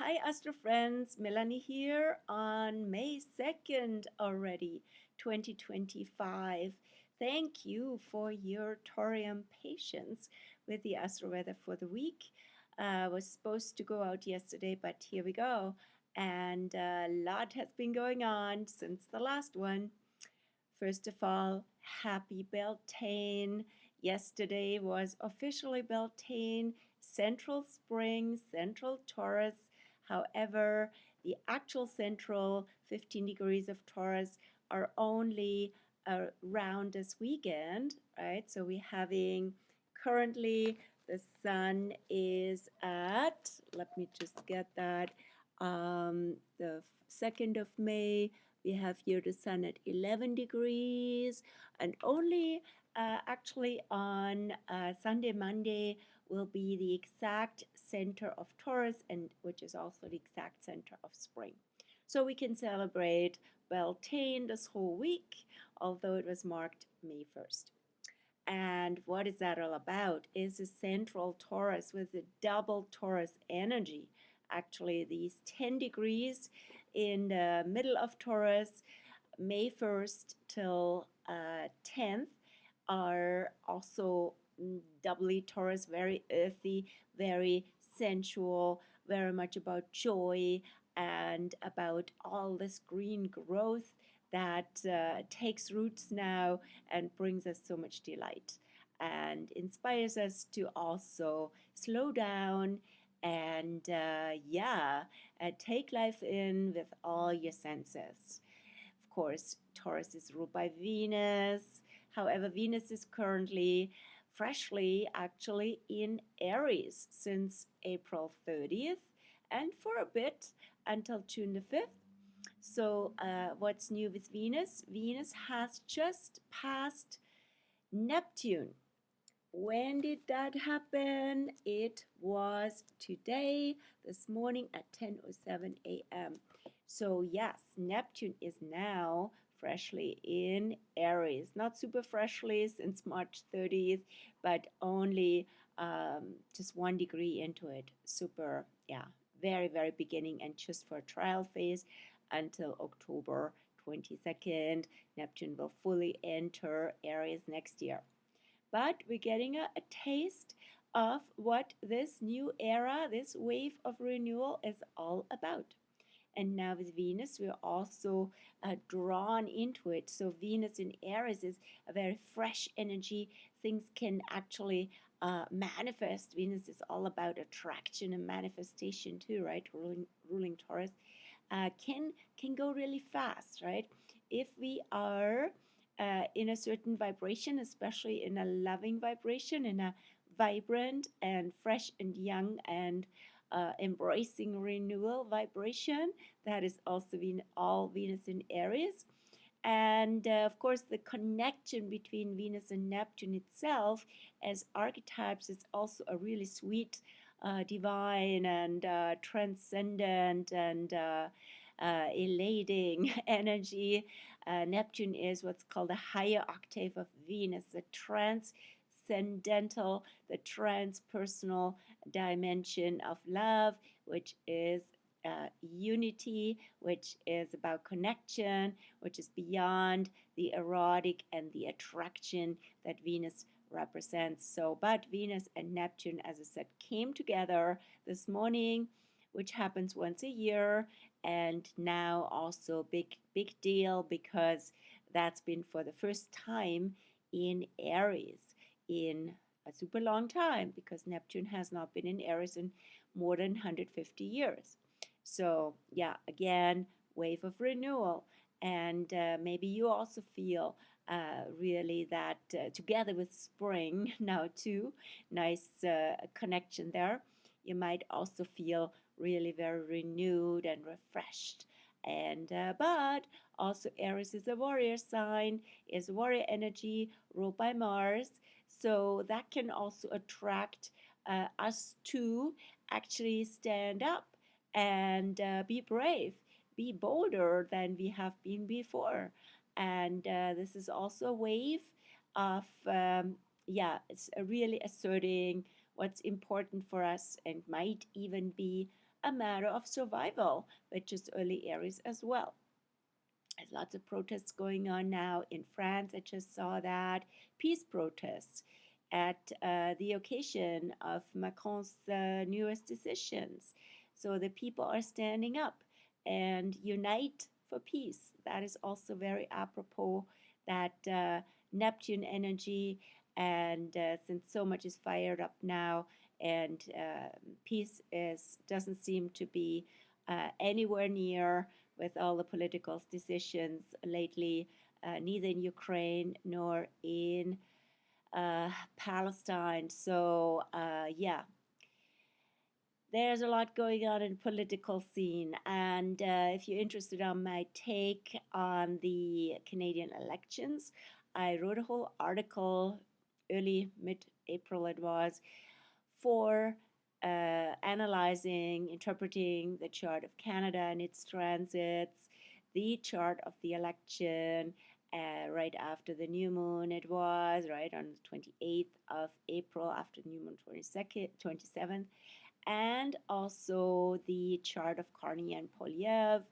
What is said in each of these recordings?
Hi, Astro friends. Melanie here on May 2nd already, 2025. Thank you for your Torium patience with the Astro Weather for the week. Was supposed to go out yesterday, but here we go. And a lot has been going on since the last one. First of all, happy Beltane. Yesterday was officially Beltane, Central Spring, Central Taurus. However, the actual central 15 degrees of Taurus are only around this weekend, right? So we're having currently the sun is at, let me just get that, the 2nd of May. We have here the sun at 11 degrees, and only actually on Sunday, Monday will be the exact center of Taurus, and which is also the exact center of spring. So we can celebrate Beltane this whole week, although it was marked May 1st. And what is that all about? Is a central Taurus with a double Taurus energy. Actually, these 10 degrees in the middle of Taurus, May 1st till 10th, are also doubly Taurus, very earthy, very sensual, very much about joy and about all this green growth that takes roots now and brings us so much delight and inspires us to also slow down and take life in with all your senses. Of course, Taurus is ruled by Venus. However, Venus is currently freshly actually in Aries since April 30th and for a bit until June the 5th. So, what's new with Venus? Venus has just passed Neptune. When did that happen? It was today, this morning at 10:07 a.m. So yes, Neptune is now freshly in Aries. Not super freshly since March 30th, but only just 1 degree into it. Super, yeah, very, very beginning and just for a trial phase until October 22nd. Neptune will fully enter Aries next year. But we're getting a taste of what this new era, this wave of renewal is all about. And now with Venus, we're also drawn into it. So Venus in Aries is a very fresh energy. Things can actually manifest. Venus is all about attraction and manifestation too, right? Ruling Taurus can go really fast, right? If we are in a certain vibration, especially in a loving vibration, in a vibrant and fresh and young and embracing renewal vibration, that is also all Venus in Aries. And of course, the connection between Venus and Neptune itself as archetypes is also a really sweet, divine, and transcendent and elating energy. Neptune is what's called a higher octave of Venus, the transcendental, the transpersonal dimension of love, which is unity, which is about connection, which is beyond the erotic and the attraction that Venus represents. So, but Venus and Neptune, as I said, came together this morning, which happens once a year, and now also big deal because that's been for the first time in Aries in a super long time, because Neptune has not been in Aries in more than 150 years. So yeah, again, wave of renewal. And maybe you also feel really that together with spring now too, nice connection there. You might also feel really very renewed and refreshed. And but also Aries is a warrior sign, is warrior energy ruled by Mars. So that can also attract us to actually stand up and be brave, be bolder than we have been before. And this is also a wave of, it's really asserting what's important for us and might even be a matter of survival, which is early Aries as well. There's lots of protests going on now in France. I just saw that. Peace protests at the occasion of Macron's newest decisions. So the people are standing up and unite for peace. That is also very apropos, that Neptune energy, and since so much is fired up now, and peace doesn't seem to be anywhere near with all the political decisions lately, neither in Ukraine nor in Palestine. So, yeah, there's a lot going on in the political scene. And if you're interested on my take on the Canadian elections, I wrote a whole article early, mid-April it was, for analyzing, interpreting the chart of Canada and its transits, the chart of the election, right after the new moon it was, right on the 28th of April, after new moon 27th, and also the chart of Carney and Polyev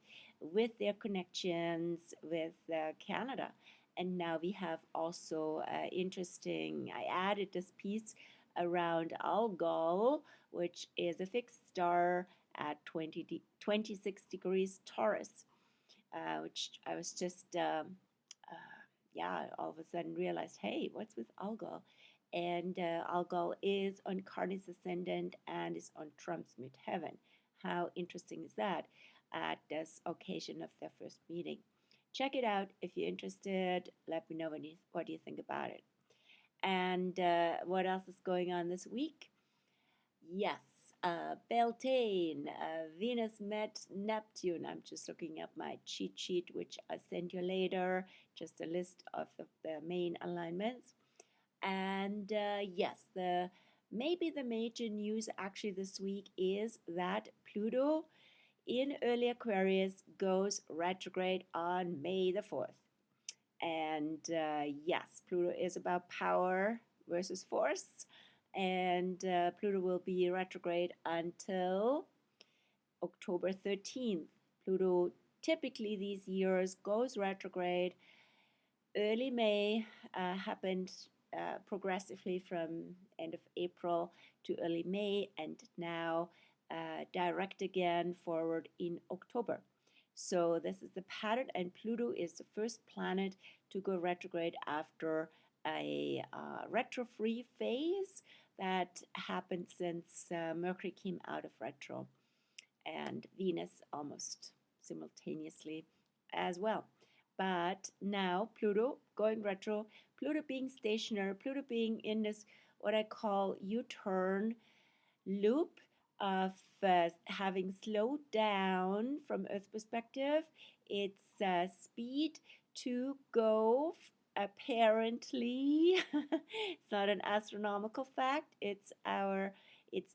with their connections with Canada. And now we have also interesting, I added this piece around Algol, which is a fixed star at 26 degrees Taurus, which I was just, yeah, all of a sudden realized, hey, what's with Algol? And Algol is on Carney's ascendant and is on Trump's midheaven. How interesting is that at this occasion of their first meeting? Check it out if you're interested. Let me know what you think about it. And what else is going on this week? Yes, Beltane, Venus met Neptune. I'm just looking up my cheat sheet, which I'll send you later, just a list of the main alignments. And yes, maybe the major news actually this week is that Pluto in early Aquarius goes retrograde on May the 4th. And yes, Pluto is about power versus force. And Pluto will be retrograde until October 13th. Pluto typically these years goes retrograde early May, happened progressively from end of April to early May, and now direct again forward in October. So this is the pattern, and Pluto is the first planet to go retrograde after a retro-free phase that happened since Mercury came out of retro, and Venus almost simultaneously as well. But now Pluto going retro, Pluto being stationary, Pluto being in this what I call U-turn loop of having slowed down from Earth perspective its speed to go apparently it's not an astronomical fact, it's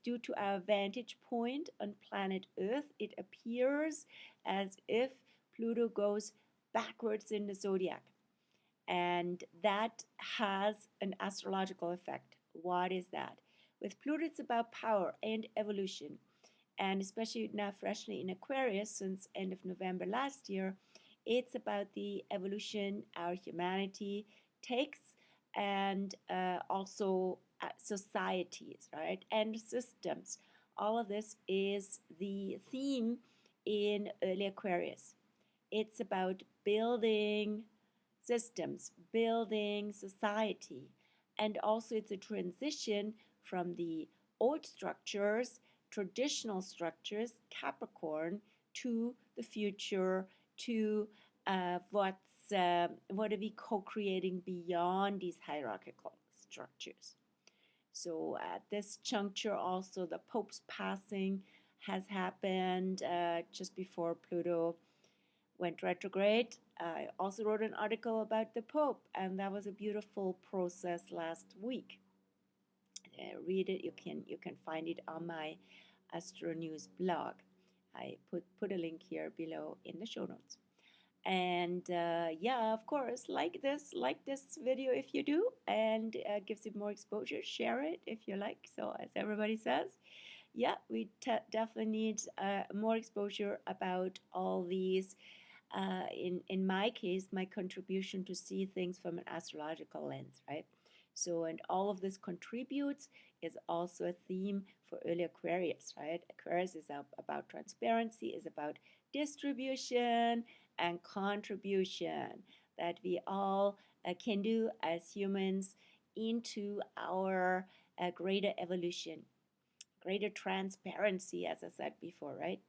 due to our vantage point on planet Earth. It appears as if Pluto goes backwards in the zodiac, and that has an astrological effect. What is that? With Pluto, it's about power and evolution, and especially now freshly in Aquarius since end of November last year, it's about the evolution our humanity takes, and also societies, right, and systems. All of this is the theme in early Aquarius. It's about building systems, building society, and also it's a transition from the old structures, traditional structures, Capricorn, to the future, to what are we co-creating beyond these hierarchical structures. So at this juncture also the Pope's passing has happened just before Pluto went retrograde. I also wrote an article about the Pope, and that was a beautiful process last week. Read it. You can find it on my Astro News blog. I put a link here below in the show notes. And yeah, of course, like this video if you do, and gives it more exposure. Share it if you like. So as everybody says, yeah, we definitely need more exposure about all these. In my case, my contribution to see things from an astrological lens, right? So, and all of this contributes is also a theme for early Aquarius, right? Aquarius is about transparency, is about distribution and contribution that we all can do as humans into our greater evolution, greater transparency, as I said before, right?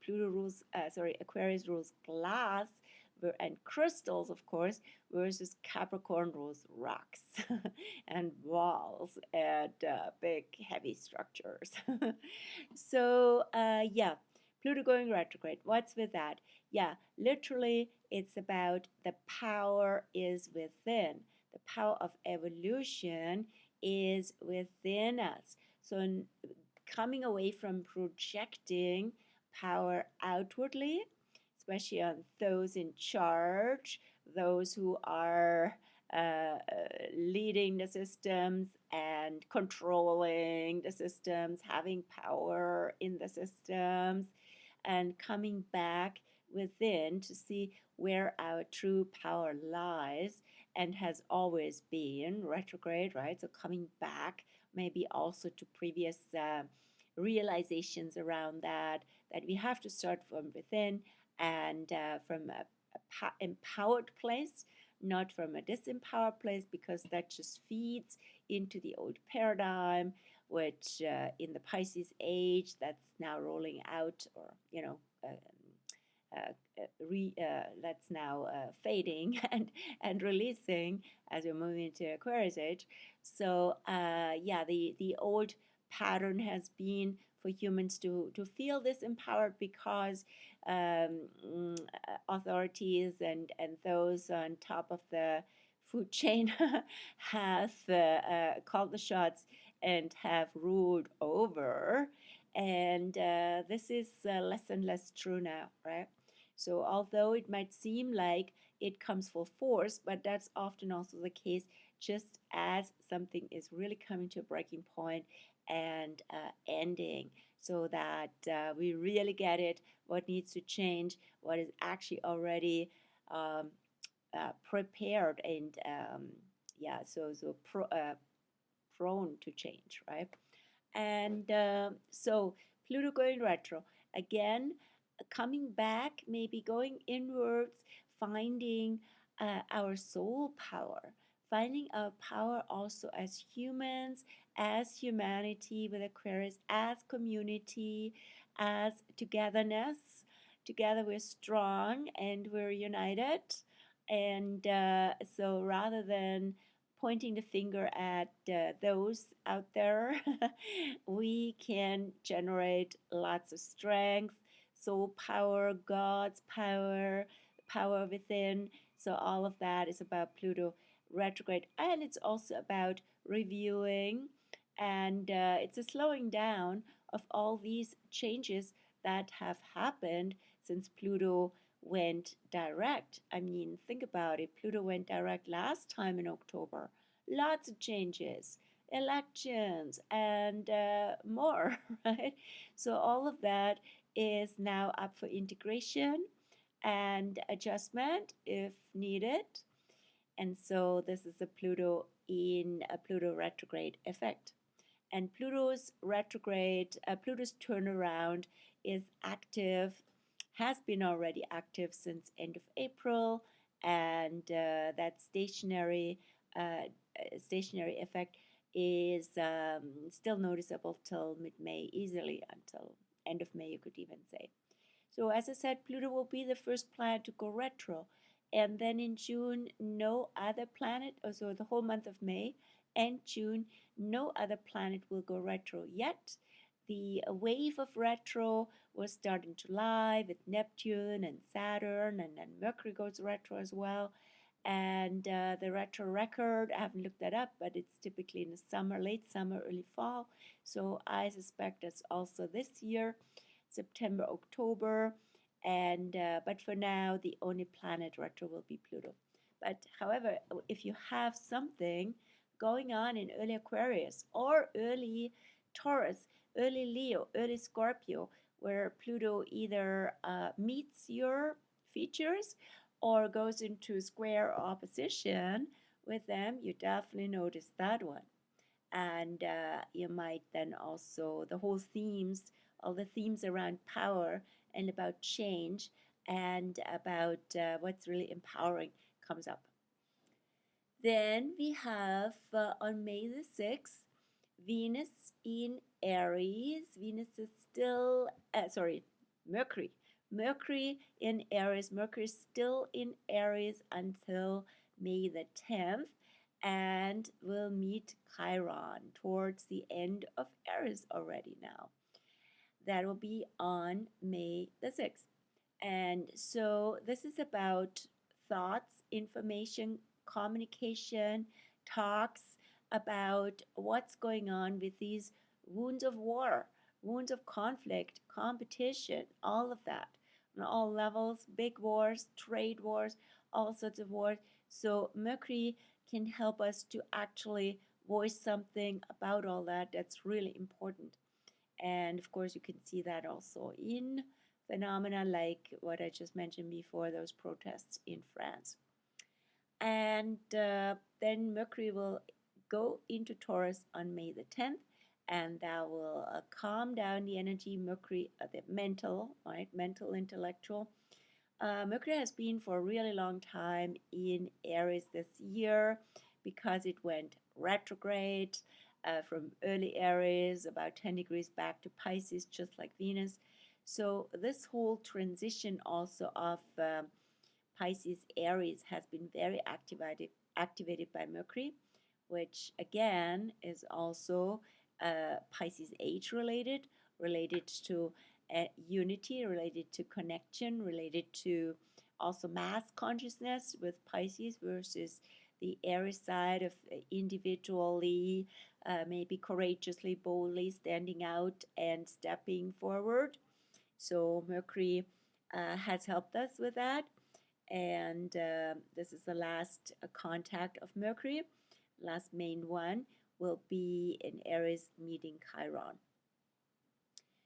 Aquarius rules glass and crystals, of course, versus Capricorn rules rocks and walls and big, heavy structures. So, yeah, Pluto going retrograde. What's with that? Yeah, literally, it's about the power is within. The power of evolution is within us. So, coming away from projecting power outwardly, especially on those in charge, those who are leading the systems and controlling the systems, having power in the systems, and coming back within to see where our true power lies and has always been retrograde, right? So coming back maybe also to previous realizations around that, that we have to start from within and from a empowered place, not from a disempowered place, because that just feeds into the old paradigm, which in the Pisces age, that's now rolling out, or that's now fading and releasing as we're moving into Aquarius age. So yeah, the old pattern has been for humans to feel disempowered because authorities and those on top of the food chain have called the shots and have ruled over. And this is less and less true now, right? So, although it might seem like it comes full force, but that's often also the case just as something is really coming to a breaking point and ending, so that we really get it, what needs to change, what is actually already um, prepared and yeah, prone to change, right? And so Pluto going retro again, coming back, maybe going inwards, finding our soul power, finding our power also as humans, as humanity with Aquarius, as community, as togetherness. Together we're strong and we're united. And so rather than pointing the finger at those out there, we can generate lots of strength, soul power, God's power, power within. So, all of that is about Pluto retrograde. And it's also about reviewing, and it's a slowing down of all these changes that have happened since Pluto went direct. I mean, think about it. Pluto went direct last time in October. Lots of changes, elections, and more, right? So, all of that is now up for integration and adjustment if needed. And so, this is a Pluto in a Pluto retrograde effect. And Pluto's turnaround is active, has been already active since end of April, and that stationary effect is still noticeable till mid-May, easily until end of May, you could even say. So as I said, Pluto will be the first planet to go retro. And then in June, no other planet, so the whole month of May and June, no other planet will go retro yet. The wave of retro will start in July with Neptune and Saturn, and then Mercury goes retro as well. And the retro record, I haven't looked that up, but it's typically in the summer, late summer, early fall. So I suspect that's also this year. September, October, and but for now, the only planet retro will be Pluto. But however, if you have something going on in early Aquarius or early Taurus, early Leo, early Scorpio, where Pluto either meets your features or goes into square opposition with them, you definitely notice that one. And you might then also, the whole themes, all the themes around power and about change and about what's really empowering comes up. Then we have on May the 6th, Venus in Aries. Venus is still, Mercury. Mercury in Aries. Mercury is still in Aries until May the 10th and will meet Chiron towards the end of Aries already now. That will be on May the 6th. And so this is about thoughts, information, communication, talks about what's going on with these wounds of war, wounds of conflict, competition, all of that on all levels, big wars, trade wars, all sorts of wars. So Mercury can help us to actually voice something about all that that's really important. And of course, you can see that also in phenomena like what I just mentioned before, those protests in France. And then Mercury will go into Taurus on May the 10th, and that will calm down the energy. Mercury, the mental, right? Mental, intellectual. Mercury has been for a really long time in Aries this year because it went retrograde from early Aries, about 10 degrees back to Pisces, just like Venus. So this whole transition also of Pisces Aries has been very activated by Mercury, which again is also Pisces age related, related to unity, related to connection, related to also mass consciousness with Pisces versus the Aries side of individually, maybe courageously, boldly standing out and stepping forward. So Mercury has helped us with that. And this is the last contact of Mercury. Last main one will be in Aries meeting Chiron.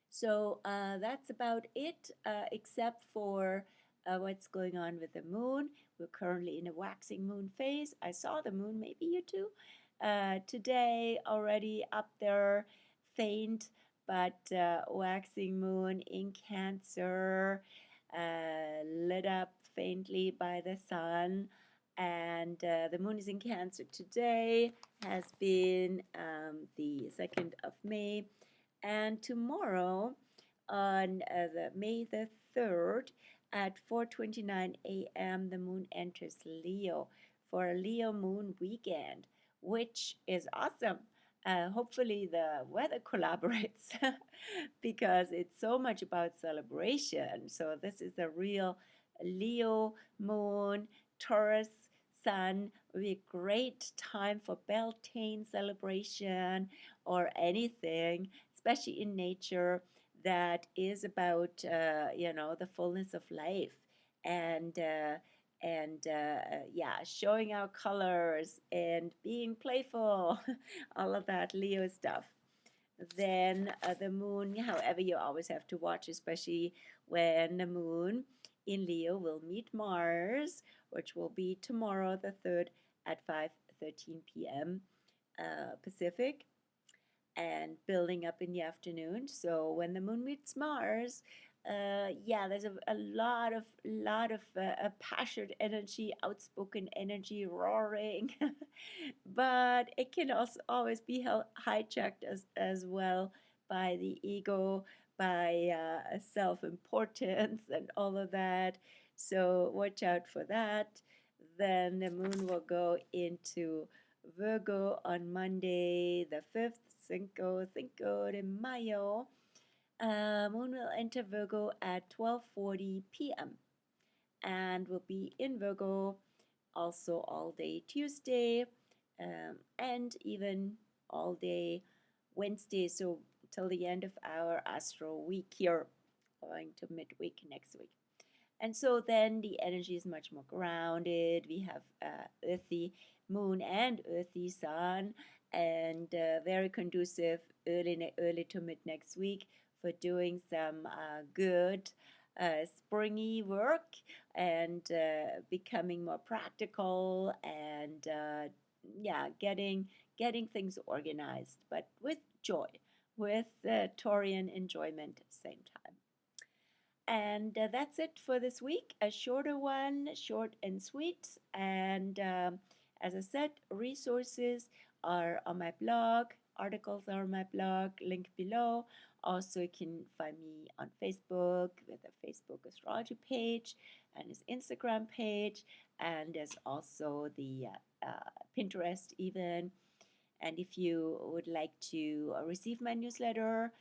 So that's about it, except for what's going on with the moon. We're currently in a waxing moon phase. I saw the moon, maybe you too, today already up there, faint, but waxing moon in Cancer, lit up faintly by the sun. And the moon is in Cancer today, has been the 2nd of May. And tomorrow, on May the 3rd, at 4:29 a.m., the moon enters Leo for a Leo moon weekend, which is awesome. Hopefully, the weather collaborates because it's so much about celebration. So, this is a real Leo moon, Taurus sun. Will be a great time for Beltane celebration or anything, especially in nature, that is about the fullness of life and yeah, showing our colors and being playful, all of that Leo stuff. Then the moon, however, you always have to watch, especially when the moon in Leo will meet Mars, which will be tomorrow, the 3rd, at 5:13 p.m. Pacific, and building up in the afternoon. So when the moon meets Mars, yeah, there's a lot of passionate energy, outspoken energy, roaring, but it can also always be hijacked as well by the ego, by self-importance and all of that. So watch out for that. Then the moon will go into Virgo on Monday, the 5th, Cinco de Mayo. Moon will enter Virgo at 12:40 p.m. and will be in Virgo also all day Tuesday and even all day Wednesday, so till the end of our Astro week here, going to midweek next week. And so then the energy is much more grounded. We have earthy moon and earthy sun, and very conducive early to mid next week for doing some good springy work and becoming more practical and yeah, getting things organized, but with joy, with Taurian enjoyment at the same time. And that's it for this week. A shorter one, short and sweet. And as I said, resources are on my blog, articles are on my blog, link below. Also, you can find me on Facebook with a Facebook astrology page and his Instagram page. And there's also the Pinterest, even. And if you would like to receive my newsletter,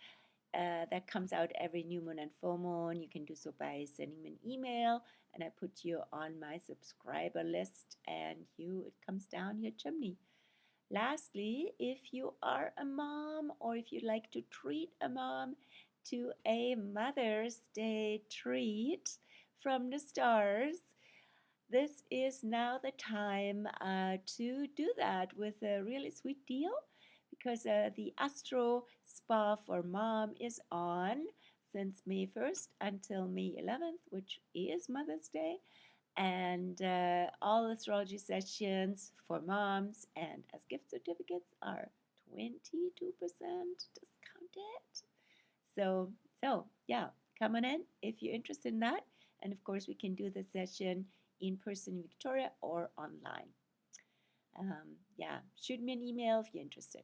that comes out every new moon and full moon, you can do so by sending me an email, and I put you on my subscriber list, and it comes down your chimney. Lastly, if you are a mom or if you'd like to treat a mom to a Mother's Day treat from the stars, this is now the time to do that with a really sweet deal, because the Astro Spa for Mom is on since May 1st until May 11th, which is Mother's Day. And all astrology sessions for moms and as gift certificates are 22% discounted. So yeah, come on in if you're interested in that. And of course, we can do the session in person in Victoria or online. Yeah, shoot me an email if you're interested.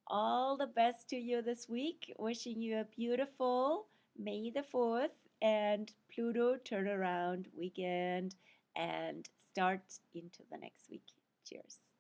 All the best to you this week. Wishing you a beautiful May the 4th and Pluto turnaround weekend and start into the next week. Cheers.